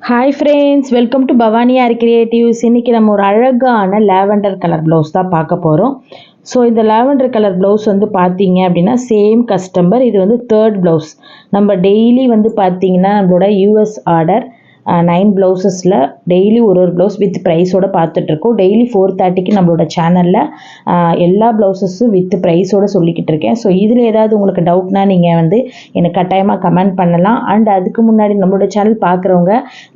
Hi friends, welcome to Bhavani R creatives. இன்றைக்கி நம்ம ஒரு அழகான லாவெண்டர் கலர் ப்ளவுஸ் தான் பார்க்க போகிறோம். ஸோ இந்த லாவெண்டர் கலர் ப்ளவுஸ் வந்து பார்த்தீங்க அப்படின்னா சேம் கஸ்டமர். இது வந்து தேர்ட் ப்ளவுஸ். நம்ம டெய்லி வந்து பார்த்தீங்கன்னா நம்மளோட யூஎஸ் ஆர்டர் 9 ப்ளவுசஸில் டெய்லி ஒரு ப்ளவுஸ் வித் ப்ரைஸோடு பார்த்துட்ருக்கோம். டெய்லி 4:30க்கு நம்மளோட சேனலில் எல்லா ப்ளவுசஸும் வித் ப்ரைஸோடு சொல்லிக்கிட்டு இருக்கேன். ஸோ இதில் ஏதாவது உங்களுக்கு டவுட்னா நீங்கள் வந்து எனக்கு கட்டாயமாக கமெண்ட் பண்ணலாம். அண்ட் அதுக்கு முன்னாடி நம்மளோட சேனல் பார்க்குறவங்க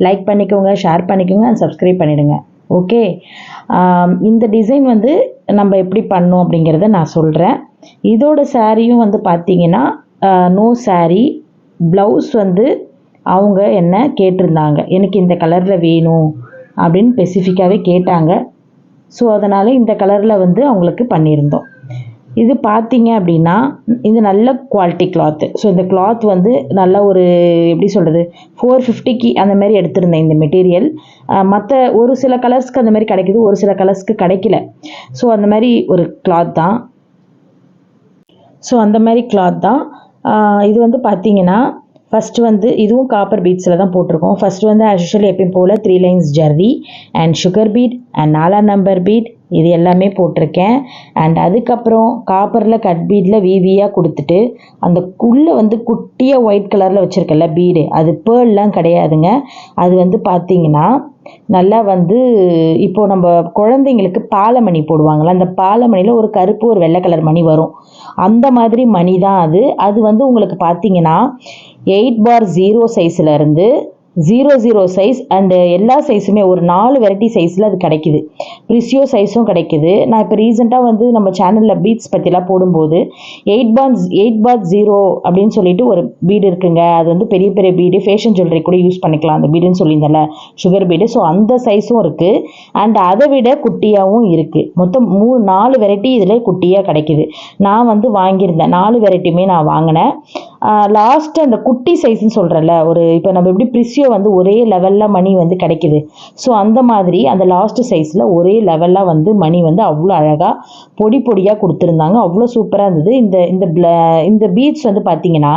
லைக் பண்ணிக்கோங்க, ஷேர் பண்ணிக்கோங்க அண்ட் சப்ஸ்கிரைப் பண்ணிவிடுங்க. ஓகே, இந்த டிசைன் வந்து நம்ம எப்படி பண்ணோம் அப்படிங்கிறத நான் சொல்கிறேன். இதோட சாரியும் வந்து பார்த்தீங்கன்னா நோ சாரி ப்ளவுஸ் வந்து அவங்க என்ன கேட்டிருந்தாங்க, எனக்கு இந்த கலரில் வேணும் அப்படின்னு ஸ்பெசிஃபிக்காகவே கேட்டாங்க. ஸோ அதனால் இந்த கலரில் வந்து அவங்களுக்கு பண்ணியிருந்தோம். இது பார்த்தீங்க அப்படின்னா இது நல்ல குவாலிட்டி கிளாத்து. ஸோ இந்த கிளாத் வந்து நல்ல ஒரு எப்படி சொல்கிறது 450க்கு அந்த மாதிரி எடுத்திருந்தேன் இந்த மெட்டீரியல். மற்ற ஒரு சில கலர்ஸ்க்கு அந்த மாதிரி கிடைக்குது, ஒரு சில கலர்ஸ்க்கு கிடைக்கல. ஸோ அந்த மாதிரி ஒரு கிளாத் தான். இது வந்து பார்த்தீங்கன்னா ஃபஸ்ட்டு வந்து இதுவும் காப்பர் பீட்ஸில் தான் போட்டிருக்கோம். ஃபஸ்ட்டு வந்து ஆஸ் யூஷுவல் எப்பயும் போல் 3 lines zari and sugar beat and 4ஆம் நம்பர் பீட் இது எல்லாமே போட்டிருக்கேன். அண்ட் அதுக்கப்புறம் காப்பரில் கட் பீடில் விவியாக கொடுத்துட்டு அந்த உள்ளே வந்து குட்டியாக ஒயிட் கலரில் வச்சுருக்கல பீடு, அது பேர்லாம் கிடையாதுங்க. அது வந்து பார்த்தீங்கன்னா நல்லா வந்து இப்போது நம்ம குழந்தைங்களுக்கு பாலமணி போடுவாங்கள்ல, அந்த பாலமணியில் ஒரு கருப்பு ஒரு வெள்ளை கலர் மணி வரும், அந்த மாதிரி மணி தான் அது. அது வந்து உங்களுக்கு பார்த்தீங்கன்னா 8/0 சைஸில் இருந்து 00 சைஸ் அண்டு எல்லா சைஸுமே ஒரு 4 வெரைட்டி சைஸில் அது கிடைக்கிது. ப்ரிசியோ சைஸும் கிடைக்கிது. நான் இப்போ ரீசெண்டாக வந்து நம்ம சேனலில் பீட்ஸ் பற்றிலாம் போடும்போது 8/0 அப்படின்னு சொல்லிட்டு ஒரு பீடு இருக்குங்க. அது வந்து பெரிய பெரிய பீடு, ஃபேஷன் ஜுவல்லரி கூட யூஸ் பண்ணிக்கலாம் அந்த பீடுன்னு சொல்லியிருந்தேன்ல, சுகர் பீடு. ஸோ அந்த சைஸும் இருக்குது அண்ட் அதை விட குட்டியாகவும் இருக்குது. மொத்தம் 4 வெரைட்டி இதில் குட்டியாக கிடைக்கிது. நான் வந்து வாங்கியிருந்தேன் 4 வெரைட்டியுமே நான் வாங்கினேன். லாஸ்ட்டு அந்த குட்டி சைஸ்ன்னு சொல்கிறேன்ல, ஒரு இப்போ நம்ம எப்படி ப்ரிசியோ வந்து ஒரே லெவலில் மணி வந்து கிடைக்கிது, ஸோ அந்த மாதிரி அந்த லாஸ்ட்டு சைஸில் ஒரே லெவலில் வந்து மணி வந்து அவ்வளோ அழகாக பொடி பொடியாக கொடுத்துருந்தாங்க. அவ்வளோ சூப்பராக இருந்தது. இந்த பீட்ஸ் வந்து பார்த்தீங்கன்னா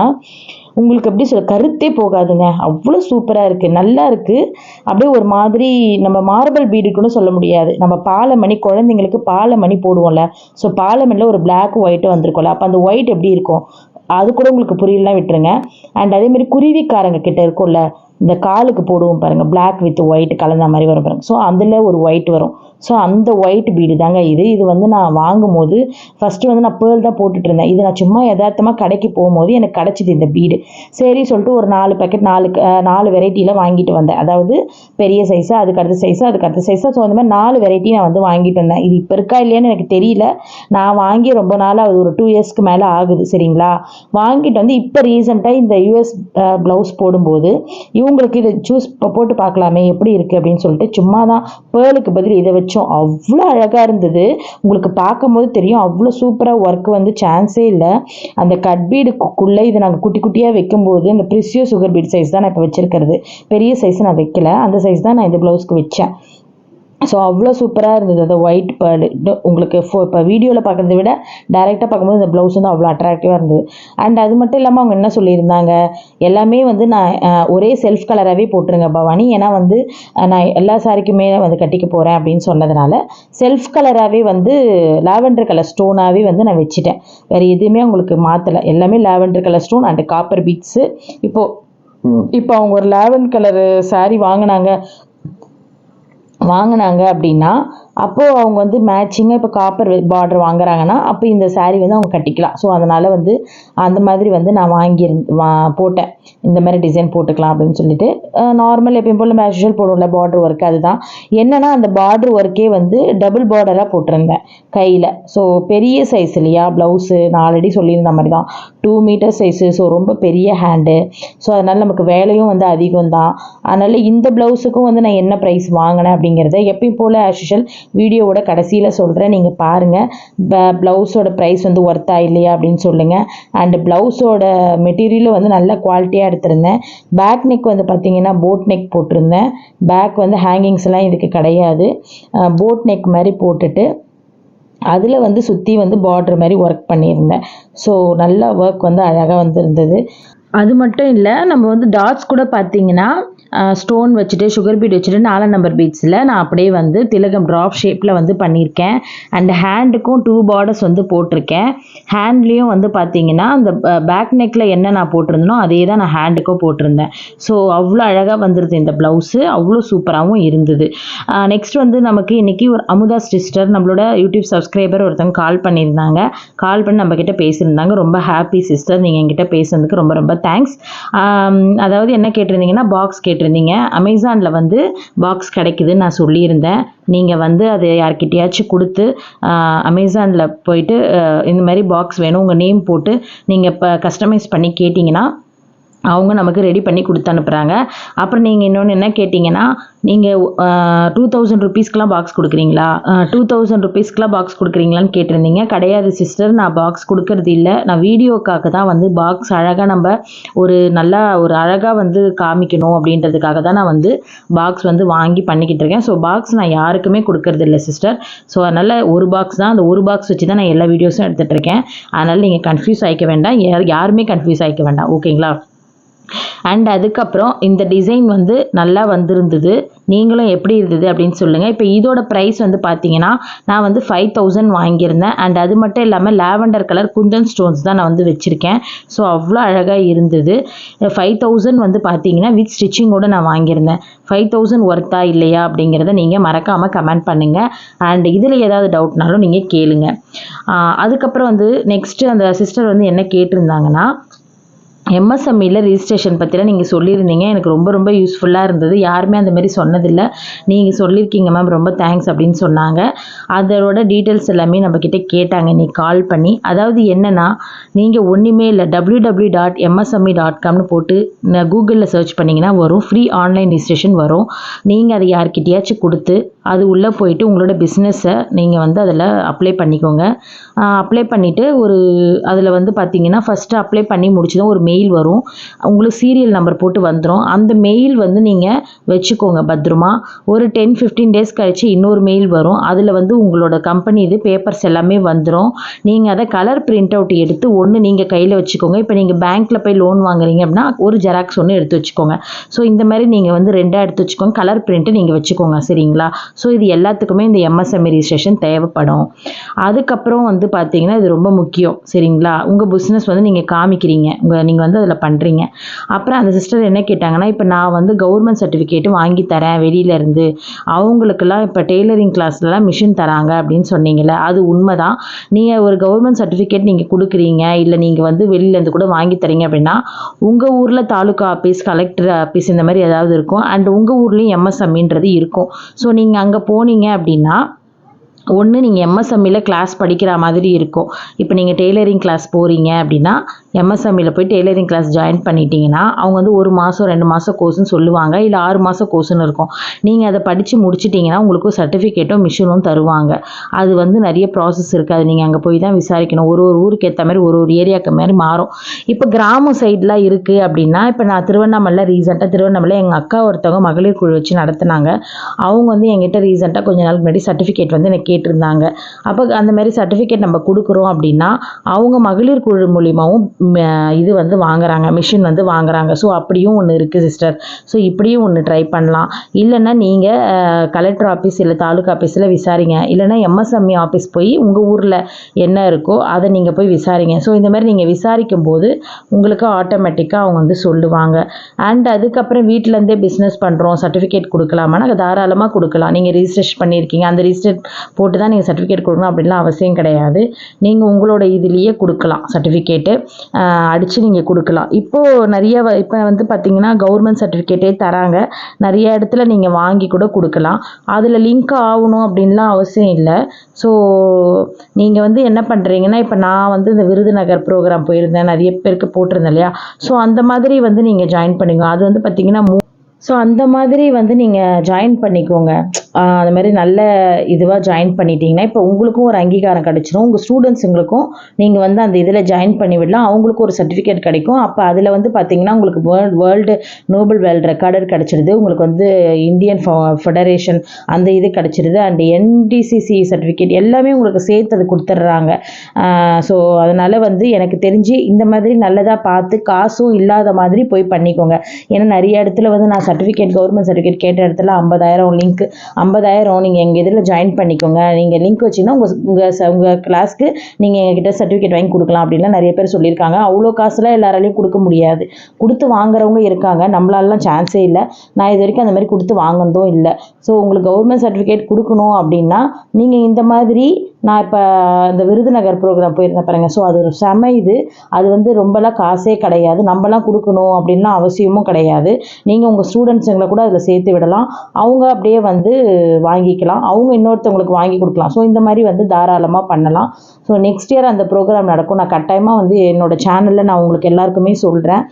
உங்களுக்கு எப்படி சொல்ல கருத்தே போகாதுங்க, அவ்வளோ சூப்பராக இருக்குது, நல்லா இருக்குது. அப்படியே ஒரு மாதிரி நம்ம மார்பிள் பீடுக்குன்னு சொல்ல முடியாது, நம்ம பாலமணி குழந்தைங்களுக்கு பாலமணி போடுவோம்ல, ஸோ பாலமணியில் ஒரு பிளாக் ஒயிட்டு வந்திருக்கும்ல, அப்போ அந்த ஒயிட் எப்படி இருக்கும் அது கூட உங்களுக்கு புரியலாம் விட்டுருங்க. அண்ட் அதேமாதிரி குருவிக்காரங்க கிட்ட இருக்கும்ல, இந்த காலுக்கு போடுவோம் பாருங்கள், பிளாக் வித் ஒயிட் கலந்த மாதிரி வரும் பாருங்கள். ஸோ அதில் ஒரு ஒயிட் வரும். ஸோ அந்த ஒயிட் பீடு தாங்க இது வந்து நான் வாங்கும்போது ஃபஸ்ட்டு வந்து நான் பேர்ல் தான் போட்டுட்டு இருந்தேன். இது நான் சும்மா யதார்த்தமாக கடைக்கு போகும்போது எனக்கு கிடச்சிது இந்த பீடு. சரி சொல்லிட்டு ஒரு 4 பேக்கெட் 4 வெரைட்டியில் வாங்கிட்டு வந்தேன். அதாவது பெரிய சைஸாக, அதுக்கு அடுத்த சைஸாக. ஸோ அந்த மாதிரி 4 வெரைட்டி நான் வந்து வாங்கிட்டு வந்தேன். இது இப்போ இருக்கா இல்லையான்னு எனக்கு தெரியல. நான் வாங்கி ரொம்ப நாளாக அது ஒரு 2 இயர்ஸ்க்கு மேலே ஆகுது. சரிங்களா, வாங்கிட்டு வந்து இப்போ ரீசெண்டாக இந்த யூஎஸ் ப்ளவுஸ் போடும்போது இவங்களுக்கு இதை சூஸ் போட்டு பார்க்கலாமே எப்படி இருக்குது அப்படின்னு சொல்லிட்டு சும்மா தான் பேர்லுக்கு பதில் இதை வச்சோம். அவ்வளோ அழகாக இருந்தது. உங்களுக்கு பார்க்கும்போது தெரியும் அவ்வளோ சூப்பராக ஒர்க் வந்து சான்ஸே இல்லை. அந்த கட் பீடுக்குள்ளே இதை நாங்கள் குட்டி குட்டியாக வைக்கும்போது இந்த ப்ரிசியோ சுகர் பீட் சைஸ் தான் நான் இப்போ வச்சுருக்கிறது. பெரிய சைஸ் நான் வைக்கல, அந்த சைஸ் தான் நான் இந்த ப்ளவுஸ்க்கு வச்சேன். ஸோ அவ்வளோ சூப்பராக இருந்தது அந்த ஒயிட் பேர்டு. உங்களுக்கு இப்போ வீடியோவில் பார்க்குறத விட டைரெக்டாக பார்க்கும்போது இந்த ப்ளவுஸ் வந்து அவ்வளோ அட்ராக்டிவாக இருந்தது. அண்ட் அது மட்டும் இல்லாமல் அவங்க என்ன சொல்லியிருந்தாங்க, எல்லாமே வந்து நான் ஒரே செல்ஃப் கலராகவே போட்டுருங்க பவானி, ஏன்னா வந்து நான் எல்லா சாரிக்குமே வந்து கட்டிக்க போகிறேன் அப்படின்னு சொன்னதுனால செல்ஃப் கலராகவே வந்து லாவெண்டர் கலர் ஸ்டோனாகவே வந்து நான் வச்சுட்டேன். வேறு எதுவுமே உங்களுக்கு மாற்றலை, எல்லாமே lavender colour stone and copper beads. இப்போ அவங்க ஒரு லாவெண்டர் கலர் சாரீ வாங்கினாங்க அப்படின்னா அப்போது அவங்க வந்து மேட்சிங்காக இப்போ காப்பர் பார்டர் வாங்குறாங்கன்னா அப்போ இந்த சாரீ வந்து அவங்க கட்டிக்கலாம். ஸோ அதனால் வந்து அந்த மாதிரி வந்து நான் போட்டேன், இந்த மாதிரி டிசைன் போட்டுக்கலாம் அப்படின்னு சொல்லிட்டு. நார்மல் எப்பயும் போல் ஆஸ் யூஷுவல் போடுவோம்ல பார்டர் ஒர்க், அதுதான் என்னென்னா அந்த பார்டர் ஒர்க்கே வந்து டபுள் பார்டராக போட்டிருந்தேன் கையில். ஸோ பெரிய சைஸ் இல்லையா ப்ளவுஸு, நான் ஆல்ரெடி சொல்லியிருந்த மாதிரி தான் 2 மீட்டர் சைஸு. ஸோ ரொம்ப பெரிய ஹேண்டு. ஸோ அதனால் நமக்கு வேலையும் வந்து அதிகம் தான். அதனால் இந்த ப்ளவுஸுக்கும் வந்து நான் என்ன ப்ரைஸ் வாங்கினேன் அப்படிங்கிறத எப்பயும் போல் ஆஸ் யூஷுவல் வீடியோவோட கடைசியில் சொல்கிறேன், நீங்கள் பாருங்கள். ப்ளவுஸோட ப்ரைஸ் வந்து ஒர்த்தா இல்லையா அப்படின்னு சொல்லுங்கள். அண்டு ப்ளவுஸோட மெட்டீரியலும் வந்து நல்ல குவாலிட்டியாக எடுத்திருந்தேன். பேக் நெக் வந்து பார்த்திங்கன்னா போட் நெக் போட்டிருந்தேன். பேக் வந்து ஹேங்கிங்ஸ்லாம் இதுக்கு கிடையாது, போட் நெக் மாதிரி போட்டுட்டு அதில் வந்து சுற்றி வந்து பார்டர் மாதிரி ஒர்க் பண்ணியிருந்தேன். ஸோ நல்ல ஒர்க் வந்து அழகாக வந்து இருந்தது. அது மட்டும் இல்லை, நம்ம வந்து டாட்ஸ் கூட பார்த்தீங்கன்னா ஸ்டோன் வச்சுட்டு சுகர் பீட் வச்சுட்டு 4 நம்பர் பீட்ஸில் நான் அப்படியே வந்து திலகம் ட்ராப் ஷேப்பில் வந்து பண்ணியிருக்கேன். அண்ட் ஹேண்டுக்கும் 2 பார்டர்ஸ் வந்து போட்டிருக்கேன். ஹேண்ட்லேயும் வந்து பார்த்தீங்கன்னா அந்த பேக் நெக்கில் என்ன நான் போட்டிருந்தனோ அதே தான் நான் ஹேண்டுக்கும் போட்டிருந்தேன். ஸோ அவ்வளோ அழகாக வந்துருது இந்த ப்ளவுஸு, அவ்வளோ சூப்பராகவும் இருந்தது. நெக்ஸ்ட் வந்து நமக்கு இன்றைக்கி ஒரு அமுதா சிஸ்டர் நம்மளோட யூடியூப் சப்ஸ்கிரைபர் ஒருத்தவங்க கால் பண்ணியிருந்தாங்க. கால் பண்ணி நம்மக்கிட்ட பேசியிருந்தாங்க. ரொம்ப ஹாப்பி சிஸ்டர், நீங்கள் என்கிட்ட பேசுனதுக்கு ரொம்ப ரொம்ப தேங்க்ஸ். அதாவது என்ன கேட்டிருந்தீங்கன்னா பாக்ஸ் கேட்டிருந்தீங்க. அமேசானில் வந்து பாக்ஸ் கிடைக்குதுன்னு நான் சொல்லியிருந்தேன். நீங்கள் வந்து அதை யார்கிட்டயாச்சும் கொடுத்து அமேசானில் போயிட்டு இந்த மாதிரி பாக்ஸ் வேணும் உங்கள் நேம் போட்டு நீங்கள் இப்போ கஸ்டமைஸ் பண்ணி கேட்டிங்கன்னா அவங்க நமக்கு ரெடி பண்ணி கொடுத்து அனுப்புகிறாங்க. அப்புறம் நீங்கள் இன்னொன்று என்ன கேட்டிங்கன்னா, நீங்கள் 2000 ருபீஸ்க்கெலாம் பாக்ஸ் கொடுக்குறீங்களா, 2000 ருபீஸ்க்கெலாம் பாக்ஸ் கொடுக்குறீங்களான்னு கேட்டிருந்தீங்க. கிடையாது சிஸ்டர், நான் பாக்ஸ் கொடுக்கறது இல்லை. நான் வீடியோக்காக தான் வந்து பாக்ஸ் அழகாக நம்ம நல்லா ஒரு அழகாக வந்து காமிக்கணும் அப்படின்றதுக்காக தான் நான் வந்து பாக்ஸ் வந்து வாங்கி பண்ணிக்கிட்டு இருக்கேன். ஸோ பாக்ஸ் நான் யாருக்குமே கொடுக்கறது இல்லை சிஸ்டர். ஸோ அதனால் ஒரு பாக்ஸ் தான், அந்த ஒரு பாக்ஸ் வச்சு தான் நான் எல்லா வீடியோஸும் எடுத்துகிட்டு இருக்கேன். அதனால் நீங்கள் கன்ஃபியூஸ் ஆகிக்க வேண்டாம், யாருமே கன்ஃபியூஸ் ஆகிக்க வேண்டாம், ஓகேங்களா. அண்ட் அதுக்கப்புறம் இந்த டிசைன் வந்து நல்லா வந்திருந்தது. நீங்களும் எப்படி இருந்தது அப்படின்னு சொல்லுங்கள். இப்போ இதோட ப்ரைஸ் வந்து பார்த்தீங்கன்னா நான் வந்து 5000 வாங்கியிருந்தேன். அண்ட் அது மட்டும் இல்லாமல் லாவெண்டர் கலர் குந்தன் ஸ்டோன்ஸ் தான் நான் வந்து வச்சுருக்கேன். ஸோ அவ்வளோ அழகாக இருந்தது. 5000 வந்து பார்த்தீங்கன்னா வித் ஸ்டிச்சிங்கோடு நான் வாங்கியிருந்தேன். 5000 ஒர்த்தா இல்லையா அப்படிங்கிறத நீங்கள் மறக்காமல் கமெண்ட் பண்ணுங்கள். அண்ட் இதில் ஏதாவது டவுட்னாலும் நீங்கள் கேளுங்க. அதுக்கப்புறம் வந்து நெக்ஸ்ட்டு அந்த சிஸ்டர் வந்து என்ன கேட்டிருந்தாங்கன்னா, எம்எஸ்எம்இயில் ரிஜிஸ்ட்ரேஷன் பற்றிலாம் நீங்கள் சொல்லியிருந்தீங்க. எனக்கு ரொம்ப ரொம்ப யூஸ்ஃபுல்லாக இருந்தது. யாருமே அந்த மாதிரி சொன்னதில்லை, நீங்கள் சொல்லியிருக்கீங்க மேம், ரொம்ப தேங்க்ஸ் அப்படின்னு சொன்னாங்க. அதோட டீட்டெயில்ஸ் எல்லாமே நம்மக்கிட்ட கேட்டாங்க இன்றைக்கி கால் பண்ணி. அதாவது என்னென்னா, நீங்கள் ஒன்றுமே இல்லை, www.msme.comனு போட்டு கூகுளில் சர்ச் பண்ணிங்கன்னா வரும், ஃப்ரீ ஆன்லைன் ரிஜிஸ்ட்ரேஷன் வரும். நீங்கள் அதை யார்கிட்டயாச்சும் கொடுத்து அது உள்ளே போயிட்டு உங்களோட பிஸ்னஸை நீங்கள் வந்து அதில் அப்ளை பண்ணிக்கோங்க. அப்ளை பண்ணிவிட்டு அதில் வந்து பார்த்தீங்கன்னா ஃபஸ்ட்டு அப்ளை பண்ணி முடிச்சதும் ஒரு மெயில் வரும். உங்களுக்கு சீரியல் நம்பர் போட்டு வந்துடும். அந்த மெயில் வந்து நீங்கள் வச்சுக்கோங்க பத்திரமா. ஒரு 10-15 டேஸ் கழிச்சு இன்னொரு மெயில் வரும். அதில் வந்து உங்களோட கம்பெனி இது பேப்பர்ஸ் எல்லாமே வந்துடும். நீங்கள் அதை கலர் பிரிண்ட் அவுட் எடுத்து ஒன்று நீங்கள் கையில் வச்சுக்கோங்க. இப்போ நீங்கள் பேங்க்கில் போய் லோன் வாங்குறீங்க அப்படின்னா ஒரு ஜெராக்ஸ் ஒன்று எடுத்து வச்சுக்கோங்க. ஸோ இந்த மாதிரி நீங்கள் வந்து 2 எடுத்து வச்சுக்கோங்க. கலர் பிரிண்ட்டு நீங்கள் வச்சுக்கோங்க, சரிங்களா. ஸோ இது எல்லாத்துக்குமே இந்த எம்எஸ்எம்இ ரிஜிஸ்ட்ரேஷன் தேவைப்படும். அதுக்கப்புறம் வந்து பார்த்தீங்கன்னா இது ரொம்ப முக்கியம், சரிங்களா. உங்கள் பிஸ்னஸ் வந்து நீங்கள் காமிக்கிறீங்க, நீங்கள் வந்து அதில் பண்ணுறீங்க. அப்புறம் அந்த சிஸ்டர் என்ன கேட்டாங்கன்னா, இப்போ நான் வந்து கவர்மெண்ட் சர்டிஃபிகேட்டு வாங்கி தரேன் வெளியிலேருந்து, அவங்களுக்கெல்லாம் இப்போ டெய்லரிங் கிளாஸ்லலாம் மிஷின் தராங்க அப்படின்னு சொன்னீங்கல்ல, அது உண்மை தான். நீங்கள் ஒரு கவர்மெண்ட் சர்டிஃபிகேட் நீங்கள் கொடுக்குறீங்க, இல்லை நீங்கள் வந்து வெளியிலேருந்து கூட வாங்கி தரீங்க அப்படின்னா உங்கள் ஊரில் தாலுக்கா ஆஃபீஸ், கலெக்டர் ஆஃபீஸ் இந்த மாதிரி ஏதாவது இருக்கும். அண்ட் உங்கள் ஊர்லேயும் எம்எஸ்எம்இன்றது இருக்கும். ஸோ நீங்கள் அங்கே போனீங்க அப்படின்னா ஒன்று நீங்கள் எம்எஸ்எம்இயில் கிளாஸ் படிக்கிற மாதிரி இருக்கும். இப்போ நீங்கள் டெய்லரிங் கிளாஸ் போகிறீங்க அப்படின்னா எம்எஸ்எம்இயில் போய் டெய்லரிங் கிளாஸ் ஜாயின் பண்ணிட்டீங்கன்னா அவங்க வந்து 1 மாதம் 2 மாதம் கோர்ஸ்னு சொல்லுவாங்க, இல்லை 6 மாதம் கோர்ஸ்னு இருக்கும். நீங்கள் அதை படித்து முடிச்சிட்டிங்கன்னா உங்களுக்கு சர்டிஃபிகேட்டும் மிஷினும் தருவாங்க. அது வந்து நிறைய ப்ராசஸ் இருக்குது, அது நீங்கள் அங்கே போய் தான் விசாரிக்கணும். ஒரு ஊருக்கு ஏற்ற மாதிரி ஒரு ஏரியாவுக்கு மாதிரி மாறும். இப்போ கிராம சைட்லாம் இருக்குது அப்படின்னா, இப்போ நான் திருவண்ணாமலை எங்கள் அக்கா ஒருத்தவங்க மகளிர் குழு வச்சு நடத்துனாங்க. அவங்க வந்து என்கிட்ட ரீசெண்டாக கொஞ்ச நாளுக்கு முன்னாடி சர்டிஃபிகேட் வந்து எனக்கு கேட்டிருந்தாங்க. அப்போ அந்த மாதிரி சர்டிஃபிகேட் நம்ம கொடுக்குறோம் அப்படின்னா அவங்க மகளிர் குழு மூலியமாகவும் இது வந்து வாங்குறாங்க, மிஷின் வந்து வாங்குறாங்க. ஸோ அப்படியும் ஒன்று இருக்குது சிஸ்டர். ஸோ இப்படியும் ஒன்று ட்ரை பண்ணலாம். இல்லைன்னா நீங்கள் கலெக்டர் ஆஃபீஸ் இல்லை தாலுக்கா ஆஃபீஸில் விசாரிங்க, இல்லைன்னா எம்எஸ்எம்இ ஆஃபீஸ் போய் உங்கள் ஊரில் என்ன இருக்கோ அதை நீங்கள் போய் விசாரிங்க. ஸோ இந்த மாதிரி நீங்கள் விசாரிக்கும் போது உங்களுக்கு ஆட்டோமேட்டிக்காக அவங்க வந்து சொல்லுவாங்க. அண்ட் அதுக்கப்புறம் வீட்டிலேருந்தே பிஸ்னஸ் பண்ணுறோம், சர்டிஃபிகேட் கொடுக்கலாமான்னா தாராளமாக கொடுக்கலாம். நீங்கள் ரிஜிஸ்ட்ரேஷன் பண்ணியிருக்கீங்க, அந்த ரிஜிஸ்டர் போட்டு தான் நீங்கள் சர்டிஃபிகேட் கொடுக்கணும் அப்படின்லாம் அவசியம் கிடையாது. நீங்கள் உங்களோட இதுலேயே கொடுக்கலாம், சர்டிஃபிகேட்டு அடித்து நீங்கள் கொடுக்கலாம். இப்போ வந்து பார்த்தீங்கன்னா கவர்மெண்ட் சர்டிஃபிகேட்டே தராங்க. நிறைய இடத்துல நீங்கள் வாங்கி கூட கொடுக்கலாம். அதில் லிங்க் ஆகணும் அப்படின்லாம் அவசியம் இல்லை. ஸோ நீங்கள் வந்து என்ன பண்ணுறீங்கன்னா, இப்போ நான் வந்து இந்த விருதுநகர் ப்ரோக்ராம் போயிருந்தேன், நிறைய பேருக்கு போட்டிருந்தேன் இல்லையா. ஸோ அந்த மாதிரி வந்து நீங்கள் ஜாயின் பண்ணுங்க. அது வந்து பார்த்தீங்கன்னா ஸோ அந்த மாதிரி வந்து நீங்கள் ஜாயின் பண்ணிக்கோங்க. அந்த மாதிரி நல்ல இதுவாக ஜாயின் பண்ணிட்டீங்கன்னா இப்போ உங்களுக்கும் ஒரு அங்கீகாரம் கிடைச்சிரும். உங்கள் ஸ்டூடெண்ட்ஸுங்களுக்கும் நீங்கள் வந்து அந்த இதில் ஜாயின் பண்ணி விடலாம். அவங்களுக்கும் ஒரு சர்டிஃபிகேட் கிடைக்கும். அப்போ அதில் வந்து பார்த்தீங்கன்னா உங்களுக்கு வேர்ல்டு நோபல் வேர்ல்டு ரெக்கார்டர் கிடச்சிடுது. உங்களுக்கு வந்து இந்தியன் ஃபெடரேஷன் அந்த இது கிடச்சிடுது. அண்ட் NDCC சர்டிஃபிகேட் எல்லாமே உங்களுக்கு சேர்த்து அது கொடுத்துட்றாங்க. ஸோ அதனால் வந்து எனக்கு தெரிஞ்சு இந்த மாதிரி நல்லதாக பார்த்து காசும் இல்லாத மாதிரி போய் பண்ணிக்கோங்க. ஏன்னா நிறைய இடத்துல வந்து நான் சர்டிஃபிகேட் கவர்மெண்ட் சர்டிஃபிகேட் கேட்ட இடத்துல 50,000 லிங்க் 50,000 நீங்கள் எங்கள் இதில் ஜாயின் பண்ணிக்கோங்க, நீங்கள் லிங்க் வச்சிங்கன்னா உங்கள் கிளாஸ்க்கு நீங்கள் எங்ககிட்ட சர்டிஃபிகேட் வாங்கி கொடுக்கலாம் அப்படின்லாம் நிறைய பேர் சொல்லியிருக்காங்க. அவ்வளோ காசுலாம் எல்லாராலையும் கொடுக்க முடியாது. கொடுத்து வாங்குறவங்க இருக்காங்க, நம்மளாலாம் சான்ஸே இல்லை. நான் இது வரைக்கும் அந்த மாதிரி கொடுத்து வாங்கினதும் இல்லை. ஸோ உங்களுக்கு கவர்மெண்ட் சர்டிஃபிகேட் கொடுக்கணும் அப்படின்னா நீங்கள் இந்த மாதிரி நான் இப்போ இந்த விருதுநகர் ப்ரோக்ராம் போயிருந்தேன் பாருங்கள். ஸோ அது ஒரு செம இது. அது வந்து ரொம்பலாம் காசே கிடையாது, நம்மலாம் கொடுக்கணும் அப்படின்லாம் அவசியமும் கிடையாது. நீங்கள் உங்கள் ஸ்டூடெண்ட்ஸுங்களை கூட அதில் சேர்த்து விடலாம். அவங்க அப்படியே வந்து வாங்கிக்கலாம், அவங்க இன்னொருத்தவங்களுக்கு வாங்கி கொடுக்கலாம். ஸோ இந்த மாதிரி வந்து தாராளமாக பண்ணலாம். ஸோ நெக்ஸ்ட் இயர் அந்த ப்ரோக்ராம் நடக்கும். நான் கட்டாயமாக வந்து என்னோடய சேனலில் நான் உங்களுக்கு எல்லாருக்குமே சொல்கிறேன்.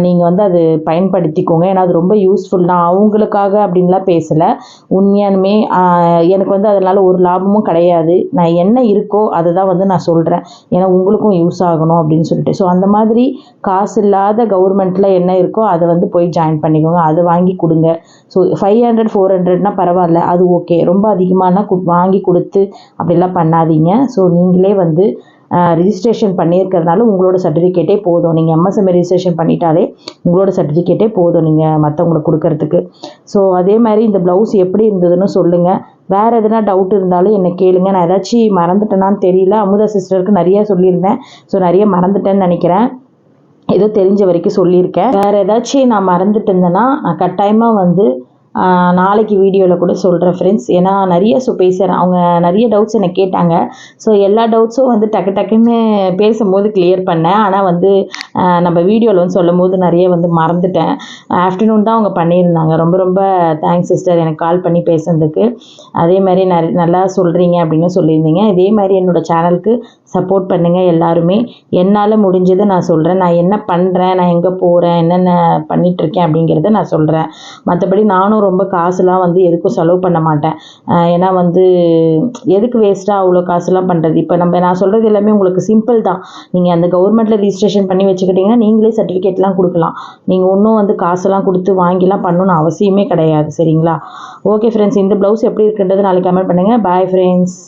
நீங்கள் வந்து அது பயன்படுத்திக்கோங்க. ஏன்னா அது ரொம்ப யூஸ்ஃபுல். நான் அவங்களுக்காக அப்படின்லாம் பேசலை. உண்மையானுமே எனக்கு வந்து அதனால் ஒரு லாபமும் கிடையாது. நான் என்ன இருக்கோ அதை தான் வந்து நான் சொல்கிறேன். ஏன்னா உங்களுக்கும் யூஸ் ஆகணும் அப்படின்னு சொல்லிட்டு. ஸோ அந்த மாதிரி காசு இல்லாத கவர்மெண்ட்டில் என்ன இருக்கோ அதை வந்து போய் ஜாயின் பண்ணிக்கோங்க. அதை வாங்கி கொடுங்க. ஸோ 500 400னா பரவாயில்ல, அது ஓகே. ரொம்ப அதிகமான வாங்கி கொடுத்து அப்படிலாம் பண்ணாதீங்க. ஸோ நீங்களே வந்து ரிஜிஸ்ட்ரேஷன் பண்ணியிருக்கிறதுனால உங்களோட சர்டிஃபிகேட்டே போதும். நீங்கள் MSME ரிஜிஸ்ட்ரேஷன் பண்ணிட்டாலே உங்களோட சர்டிஃபிகேட்டே போதும் நீங்கள் மற்றவங்களுக்கு கொடுக்கறதுக்கு. ஸோ அதே மாதிரி இந்த ப்ளவுஸ் எப்படி இருந்ததுன்னு சொல்லுங்கள். வேறு எதுனா டவுட் இருந்தாலும் என்னை கேளுங்க. நான் ஏதாச்சும் மறந்துட்டேனான்னு தெரியல. அமுதா சிஸ்டருக்கு நிறைய சொல்லியிருந்தேன். ஸோ நிறைய மறந்துட்டேன்னு நினைக்கிறேன். ஏதோ தெரிஞ்ச வரைக்கும் சொல்லியிருக்கேன். வேறு ஏதாச்சும் நான் மறந்துட்டு இருந்தேன்னா நான் கட்டாயமாக வந்து நாளைக்கு வீடியோவில் கூட சொல்கிறேன் ஃப்ரெண்ட்ஸ். ஏன்னா நிறைய பேசுகிறேன், அவங்க நிறைய டவுட்ஸ் என்னை கேட்டாங்க. ஸோ எல்லா டவுட்ஸும் வந்து டக்குன்னு பேசும்போது கிளியர் பண்ணேன். ஆனால் வந்து நம்ம வீடியோவில் வந்து சொல்லும் போது நிறைய வந்து மறந்துட்டேன். ஆஃப்டர்நூன் தான் அவங்க பண்ணியிருந்தாங்க. ரொம்ப ரொம்ப தேங்க்ஸ் சிஸ்டர் எனக்கு கால் பண்ணி பேசுனதுக்கு. அதே மாதிரி நல்லா சொல்கிறீங்க அப்படின்னு சொல்லியிருந்தீங்க. இதே மாதிரி என்னோடய சேனலுக்கு சப்போர்ட் பண்ணுங்கள் எல்லாருமே. என்னால் முடிஞ்சதை நான் சொல்கிறேன். நான் என்ன பண்ணுறேன், நான் எங்கே போகிறேன், என்னென்ன பண்ணிகிட்ருக்கேன் அப்படிங்கிறத நான் சொல்கிறேன். மற்றபடி நானும் ரொம்ப காசுலாம் வந்து எதுக்கும் செலவு பண்ண மாட்டேன். ஏன்னா வந்து எதுக்கு வேஸ்ட்டாக அவ்வளோ காசுலாம் பண்ணுறது. இப்போ நான் சொல்கிறது எல்லாமே உங்களுக்கு சிம்பிள் தான். நீங்கள் அந்த கவர்மெண்ட்டில் ரிஜிஸ்ட்ரேஷன் பண்ணி வச்சுக்கிட்டிங்கன்னா நீங்களே சர்டிஃபிகேட்லாம் கொடுக்கலாம். நீங்கள் ஒன்றும் வந்து காசெல்லாம் கொடுத்து வாங்கிலாம் பண்ணணும்னு அவசியமே கிடையாது. சரிங்களா? ஓகே ஃப்ரெண்ட்ஸ், இந்த ப்ளவுஸ் எப்படி இருக்குன்றது நாளைக்கு கமெண்ட் பண்ணுங்கள். Bye friends.